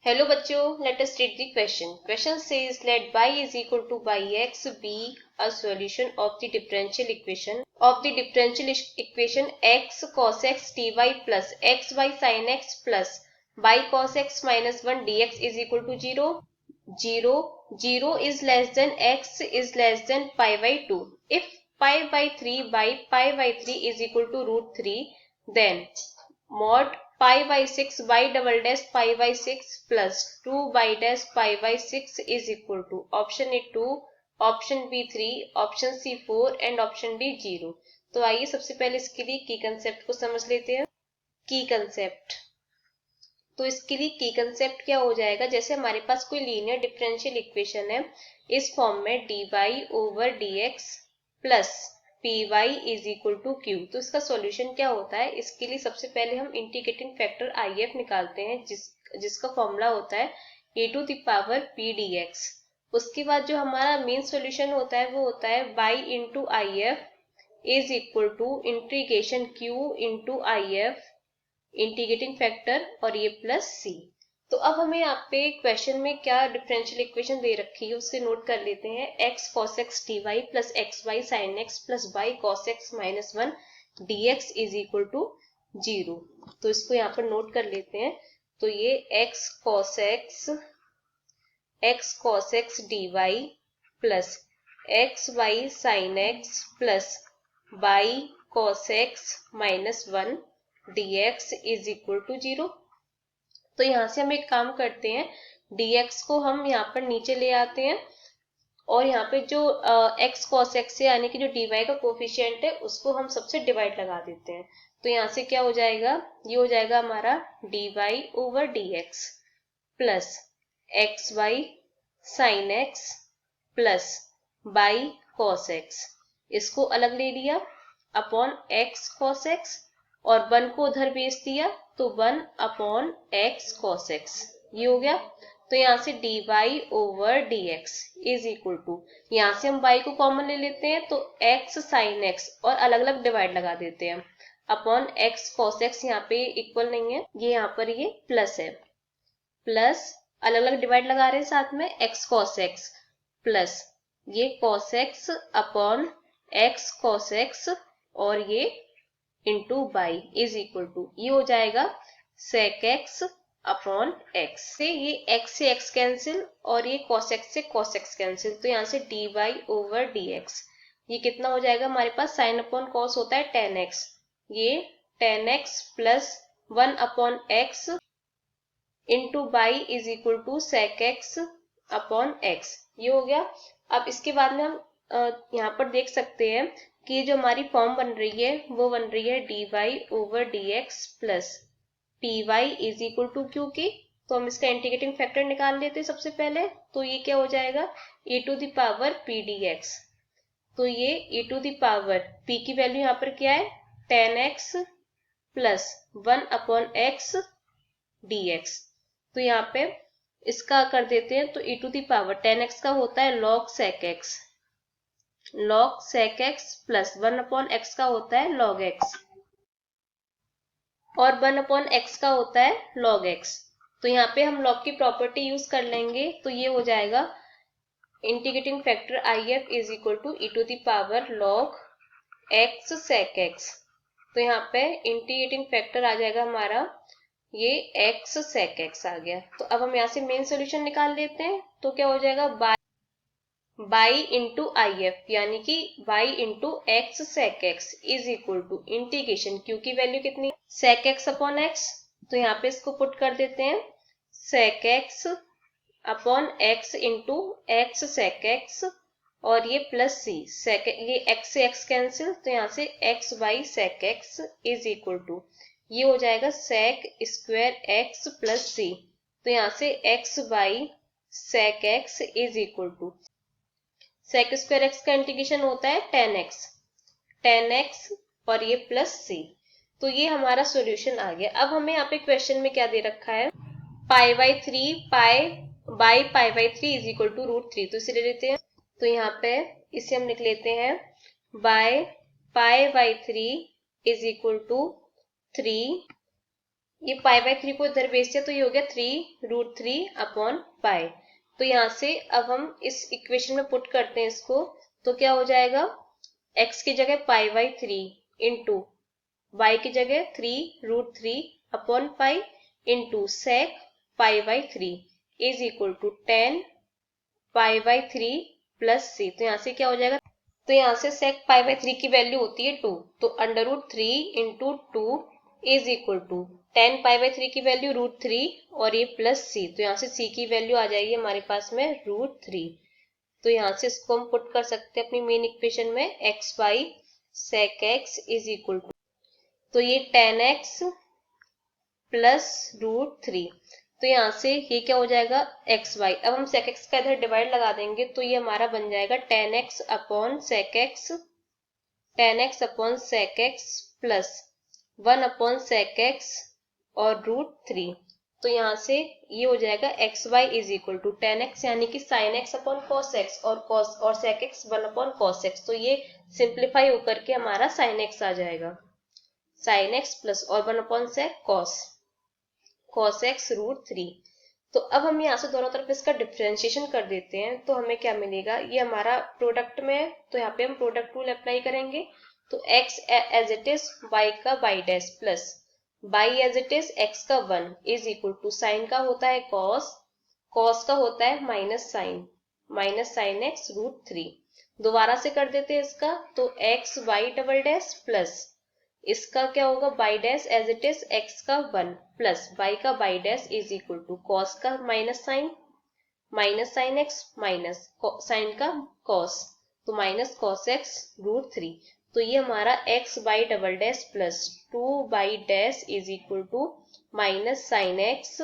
Hello बच्चों, let us read the question. Question says let y is equal to x be a solution of the differential equation x cos x dy plus xy sin x plus y cos x minus 1 dx is equal to 0. 0 is less than x is less than pi by 2. If pi by 3 by pi by 3 is equal to root 3, then mod pi by 6 y double dash pi by 6 plus 2 y dash pi by 6 is equal to option A 2, option B 3, option C 4 and option D 0. तो आइए सबसे पहले इसके लिए की concept को समझ लेते हैं। की कंसेप्ट, तो इसके लिए की कंसेप्ट क्या हो जाएगा, जैसे हमारे पास कोई लीनियर डिफरेंशियल इक्वेशन है इस फॉर्म में dy over dx plus p y is equal to q, तो इसका सॉल्यूशन क्या होता है। इसके लिए सबसे पहले हम इंटीग्रेटिंग फैक्टर आई एफ निकालते हैं जिसका फॉर्मूला होता है A to the power P D X. उसके बाद जो हमारा मेन सॉल्यूशन होता है वो होता है by into I F is equal to integration q into I F integrating factor और ये प्लस सी। तो अब हमें यहाँ पे क्वेश्चन में क्या डिफरेंशियल इक्वेशन दे रखी है उसे नोट कर लेते हैं। x cos x dy plus x y sine x plus y cos x minus 1 dx is equal to 0। तो इसको यहाँ पर नोट कर लेते हैं। तो ये x cos x dy plus x y sine x plus y cos x minus 1 dx is equal to 0। तो यहाँ से हम एक काम करते हैं, dx को हम यहाँ पर नीचे ले आते हैं और यहाँ पे जो x cos x है यानी कि जो dy का कोफिशिएंट है उसको हम सबसे डिवाइड लगा देते हैं। तो यहाँ से क्या हो जाएगा, ये हो जाएगा हमारा dy over dx plus x y sine x plus y cos x, इसको अलग ले लिया अपॉन x cos x और 1 को उधर भेज दिया तो 1 अपॉन x cos x, ये हो गया। तो यहाँ से dy over dx is equal to, यहाँ से हम y को कॉमन ले लेते हैं तो x sin x और अलग अलग डिवाइड लगा देते हैं अपॉन x cos x, यहाँ पे इक्वल नहीं है, ये यहाँ पर ये प्लस है, प्लस अलग अलग डिवाइड लगा रहे हैं साथ में x cos x प्लस ये cos x upon x cos x और ये into by is equal to, ये हो जाएगा sec x अपॉन x। से ये x से x कैंसिल और ये cos x से cos x कैंसिल, तो यहाँ से dy ओवर dx ये कितना हो जाएगा हमारे पास, साइन अपॉन cos होता है tan x, ये tan x plus 1 upon x into by is equal to sec x upon x, ये हो गया। अब इसके बाद में हम यहाँ पर देख सकते हैं कि जो हमारी फॉर्म बन रही है वो बन रही है dy over dx plus py is equal to q की। तो हम इसका इंटीग्रेटिंग फैक्टर निकाल लेते हैं सबसे पहले, तो ये क्या हो जाएगा e to the power p dx। तो ये e to the power p की वैल्यू यहाँ पर क्या है tan x plus 1 upon x dx। तो यहाँ पे इसका कर देते हैं, तो e to the power tan x का होता है log sec x, log sec x plus 1 upon x का होता है log x और 1 अपॉन x का होता है log x। तो यहाँ पे हम log की प्रॉपर्टी यूज कर लेंगे, तो ये हो जाएगा integrating factor I F is equal to e to the power log x sec x। तो यहाँ पे इंटीग्रेटिंग फैक्टर आ जाएगा हमारा ये x sec x आ गया। तो अब हम यहाँ से मेन सोल्यूशन निकाल लेते हैं, तो क्या हो जाएगा बाई इंटू आई एफ यानी कि y into x sec x is equal to integration q की वैल्यू कितनी sec x अपॉन x, तो यहाँ पे इसको पुट कर देते हैं sec x upon x into x sec x और ये प्लस सी sec, ये x से x कैंसिल, तो यहाँ से x y sec x is equal to, ये हो जाएगा sec square x plus c. तो यहाँ से x y sec x is equal to sec square x का इंटीग्रेशन होता है tan x और ये प्लस सी। तो ये हमारा सॉल्यूशन आ गया। अब हमें यहाँ पे क्वेश्चन में क्या दे रखा है, pi by 3 pi by 3 is equal to root 3, तो इसे ले लेते हैं। तो यहाँ पे इसे हम लिख लेते हैं by pi by 3 is equal to 3 ये पाई/3 को इधर भेज दिया तो ये हो गया 3√3/पाई। तो यहाँ से अब हम इस इक्वेशन में पुट करते हैं इसको, तो क्या हो जाएगा, x की जगह पाई/3 इंटू y की जगह 3√3/पाई इंटू sec पाई/3 इज इक्वल टू 10 पाई/3 प्लस c। तो यहाँ से क्या हो जाएगा, तो यहाँ से sec पाई/3 की वैल्यू होती है 2, तो √3 इंटू 2 इज इक्वल टू 10 पाई/3 की वैल्यू √3 और ये प्लस c। तो यहाँ से c की वैल्यू आ जाएगी हमारे पास में √3। तो यहाँ से इसको हम पुट कर सकते हैं अपनी मेन इक्वेशन में, x by sec x is equal to, तो ये 10x प्लस √3। तो यहाँ से ये क्या हो जाएगा, एक्स वाई। अब हम sec x का इधर डिवाइड लगा देंगे तो ये हमारा बन जाएगा 10x upon sec x, 10x upon sec x plus 1 upon sec x और √3। तो यहाँ से ये हो जाएगा x y is equal to 10x यानी कि sin x upon cos x और sec x 1 upon cos x। तो ये सिंप्लीफाई होकर के हमारा sin x आ जाएगा, sin x प्लस और 1 अपॉन sec cos x √3। तो अब हम यहाँ से दोनों तरफ इसका डिफरेंशिएशन कर देते हैं तो हमें क्या मिलेगा, ये हमारा प्रोडक्ट में है तो यहाँ पे हम प्रोडक्ट रूल अप्लाई करेंगे। तो x as it is y का y dash plus y as it is x का 1 इज इक्वल टू साइन का होता है cos का होता है माइनस साइन x √3। दोबारा से कर देते हैं इसका, तो x y double dash plus इसका क्या होगा y dash as it is x का 1 प्लस y का y dash is equal to cos का minus sine x minus sine का cos, तो माइनस cos x √3। तो ये हमारा x y double dash plus 2y dash is equal to minus sine x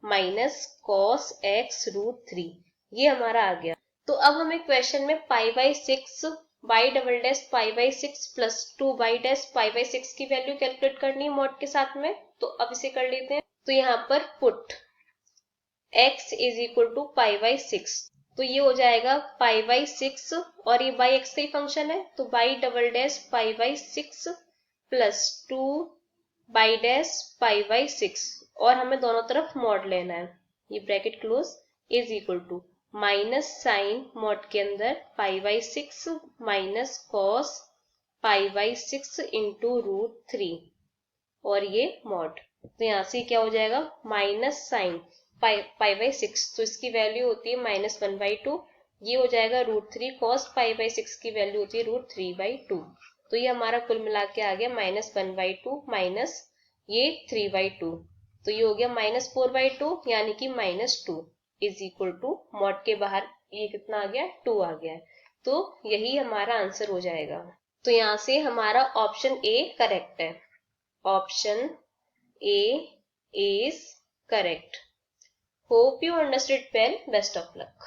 minus cos x √3, ये हमारा आ गया। तो अब हमें क्वेश्चन में पाई/6 y डबल डैश पाई/6 प्लस 2y डैश पाई/6 की वैल्यू कैलकुलेट करनी है मॉड के साथ में, तो अब इसे कर लेते हैं। तो यहाँ पर put x is equal to पाई/6, तो ये हो जाएगा पाई/6 और ये y x का ही फंक्शन है, तो y डबल डैश पाई/6 प्लस 2y डैश पाई/6 और हमें दोनों तरफ मॉड लेना है, ये bracket close is equal to minus sine mod के अंदर पाई/6 माइनस कॉस पाई/6 इंटू √3 और ये मॉड। तो यहाँ से क्या हो जाएगा, माइनस साइन पाई/6 तो इसकी वैल्यू होती है -1/2, ये हो जाएगा √3 कॉस पाई/6 की वैल्यू होती है √3/2। तो ये हमारा कुल मिला के आ गया -1/2 माइनस ये 3/2, तो ये हो गया -4/2 यानी कि -2 इज इक्वल टू मॉड के बाहर ये कितना आ गया, 2 आ गया है। तो यही हमारा आंसर हो जाएगा। तो यहाँ से हमारा ऑप्शन ए करेक्ट है, option A is correct. Hope you understood well, best of luck.